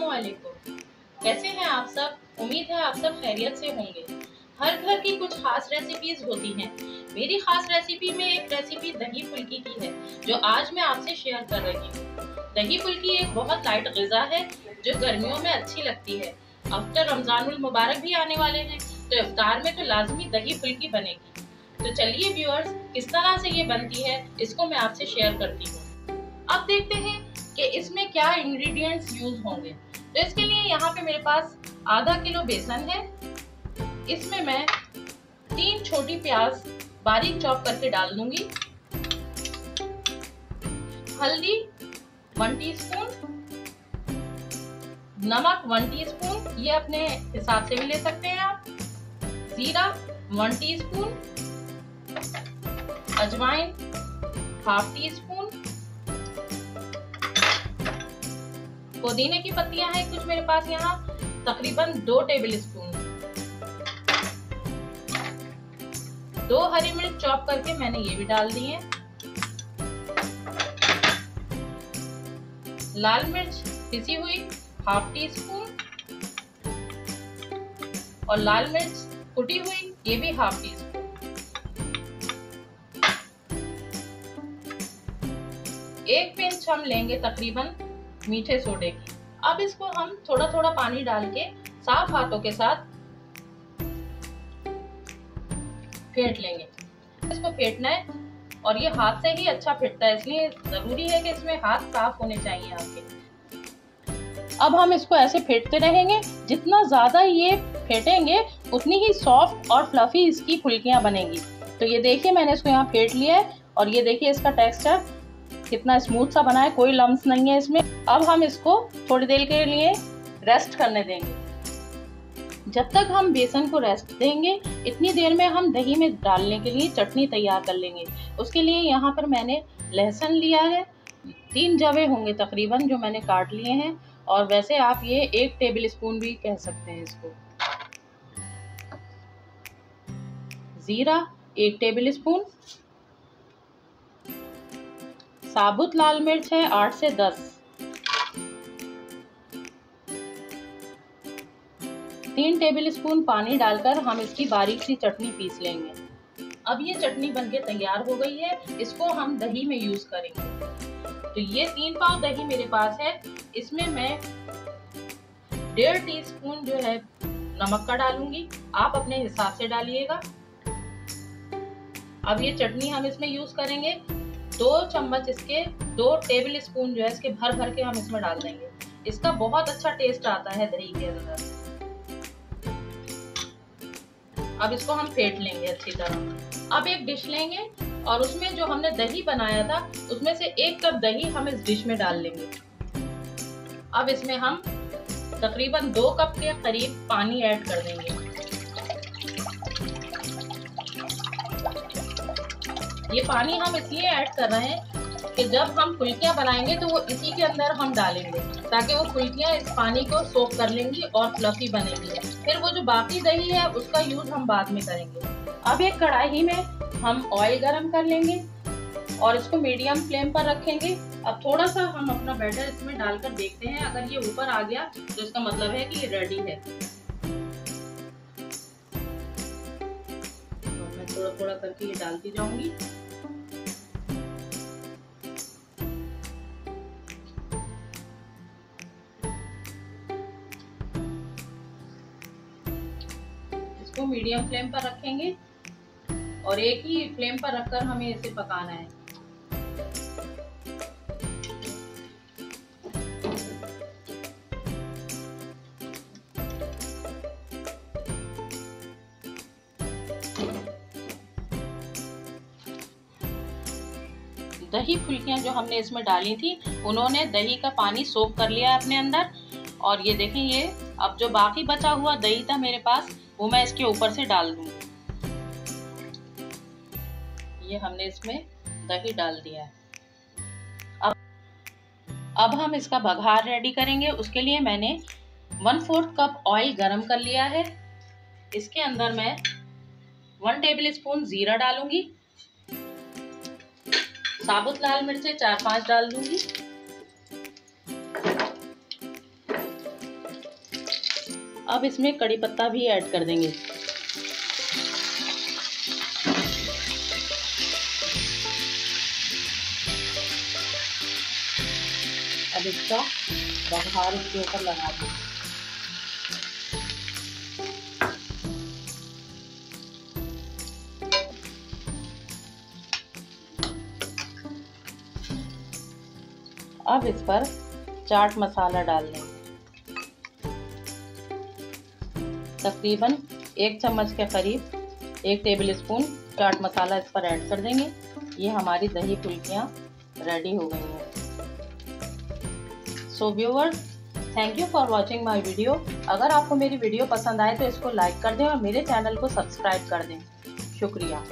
अस्सलामुअलैकुम। कैसे हैं आप सब? उम्मीद है आप सब खैरियत से होंगे। हर घर की कुछ खास रेसिपीज होती हैं। मेरी खास रेसिपी में एक रेसिपी दही फुल्की की है जो आज मैं आपसे शेयर कर रही हूँ। दही फुल्की एक बहुत लाइट ग़िज़ा है जो गर्मियों में अच्छी लगती है। आफ्टर रमज़ानुल मुबारक भी आने वाले हैं तो इफ्तार में तो लाजमी दही फुल्की बनेगी। तो चलिए व्यूअर्स, किस तरह से ये बनती है इसको मैं आपसे शेयर करती हूँ। अब देखते हैं कि इसमें क्या इंग्रेडिएंट्स यूज होंगे। तो इसके लिए यहाँ पे मेरे पास आधा किलो बेसन है। इसमें मैं 3 छोटी प्याज बारीक चॉप करके डाल दूंगी। हल्दी 1 टीस्पून, नमक 1 टीस्पून, ये अपने हिसाब से भी ले सकते हैं आप। जीरा 1 टीस्पून, अजवाइन 1/2 टीस्पून, पुदीने की पत्तियां हैं कुछ मेरे पास यहाँ तकरीबन 2 टेबल स्पून, 2 हरी मिर्च चॉप करके मैंने ये भी डाल दी है। लाल मिर्च पिसी हुई 1/2 टीस्पून और लाल मिर्च कुटी हुई ये भी 1/2 टीस्पून। एक पिंच हम लेंगे तकरीबन मीठे सोडे की। अब इसको हम थोड़ा थोड़ा पानी डाल के साफ हाथों के साथ फेंट लेंगे। इसको फेंटना है और ये हाथ से ही अच्छा फेंटता है, इसलिए जरूरी है कि इसमें हाथ साफ होने चाहिए आपके। अब हम इसको ऐसे फेंटते रहेंगे। जितना ज्यादा ये फेंटेंगे उतनी ही सॉफ्ट और फ्लफी इसकी फुल्कियां बनेंगी। तो ये देखिए मैंने इसको यहाँ फेंट लिया है और ये देखिए इसका टेक्सचर कितना स्मूथ सा बना है, कोई लम्स नहीं है इसमें। अब हम इसको थोड़ी देर के लिए रेस्ट करने देंगे। जब तक हम बेसन को रेस्ट देंगे इतनी देर में हम दही में डालने के लिए चटनी तैयार कर लेंगे। उसके लिए यहाँ पर मैंने लहसुन लिया है, 3 जवे होंगे तकरीबन जो मैंने काट लिए हैं, और वैसे आप ये 1 टेबल स्पून भी कह सकते हैं इसको। जीरा 1 टेबल स्पून, साबुत लाल मिर्च है 8 से 10, 3 टेबल स्पून पानी डालकर हम इसकी बारीक सी चटनी पीस लेंगे। अब ये चटनी बनके तैयार हो गई है, इसको हम दही में यूज करेंगे। तो ये 3 पाव दही मेरे पास है, इसमें मैं 1.5 टीस्पून जो है नमक का डालूंगी, आप अपने हिसाब से डालिएगा। अब ये चटनी हम इसमें यूज करेंगे। 2 चम्मच इसके 2 टेबल स्पून जो है इसके भर भर के हम इसमें डाल देंगे। इसका बहुत अच्छा टेस्ट आता है दही के अंदर। अब इसको हम फेंट लेंगे अच्छी तरह। अब एक डिश लेंगे और उसमें जो हमने दही बनाया था उसमें से 1 कप दही हम इस डिश में डाल लेंगे। अब इसमें हम तकरीबन 2 कप के करीब पानी ऐड कर देंगे। ये पानी हम इसलिए ऐड कर रहे हैं कि जब हम फुल्कियां बनाएंगे तो वो इसी के अंदर हम डालेंगे ताकि वो फुल्कियां इस पानी को सोख कर लेंगी और फ्लफी बनेंगी। फिर वो जो बाकी दही है उसका यूज हम बाद में करेंगे। अब एक कढ़ाई में हम ऑयल गरम कर लेंगे और इसको मीडियम फ्लेम पर रखेंगे। अब थोड़ा सा हम अपना बैटर इसमें डालकर देखते हैं, अगर ये ऊपर आ गया तो इसका मतलब है कि ये रेडी है। तो मैं थोड़ा थोड़ा करके ये डालती जाऊंगी। इसको मीडियम फ्लेम पर रखेंगे और एक ही फ्लेम पर रखकर हमें इसे पकाना है। दही फुल्कियां जो हमने इसमें डाली थी उन्होंने दही का पानी सोख कर लिया अपने अंदर। और ये देखें, ये अब जो बाकी बचा हुआ दही था मेरे पास वो मैं इसके ऊपर से डाल दूंगी। ये हमने इसमें दही डाल दिया है। अब हम इसका बघार रेडी करेंगे। उसके लिए मैंने 1/4 कप ऑयल गरम कर लिया है। इसके अंदर मैं 1 टेबल स्पून जीरा डालूंगी, साबुत लाल मिर्चें 4-5 डाल दूंगी, अब इसमें कड़ी पत्ता भी ऐड कर देंगे। अब इसका बघार इसके ऊपर लगा दें। अब इस पर चाट मसाला डाल देंगे। तकरीबन 1 चम्मच के करीब 1 टेबल स्पून चाट मसाला इस पर ऐड कर देंगे। ये हमारी दही फुल्कियाँ रेडी हो गई हैं। So viewers, thank you for watching my video. अगर आपको मेरी वीडियो पसंद आए तो इसको लाइक कर दें और मेरे चैनल को सब्सक्राइब कर दें। शुक्रिया।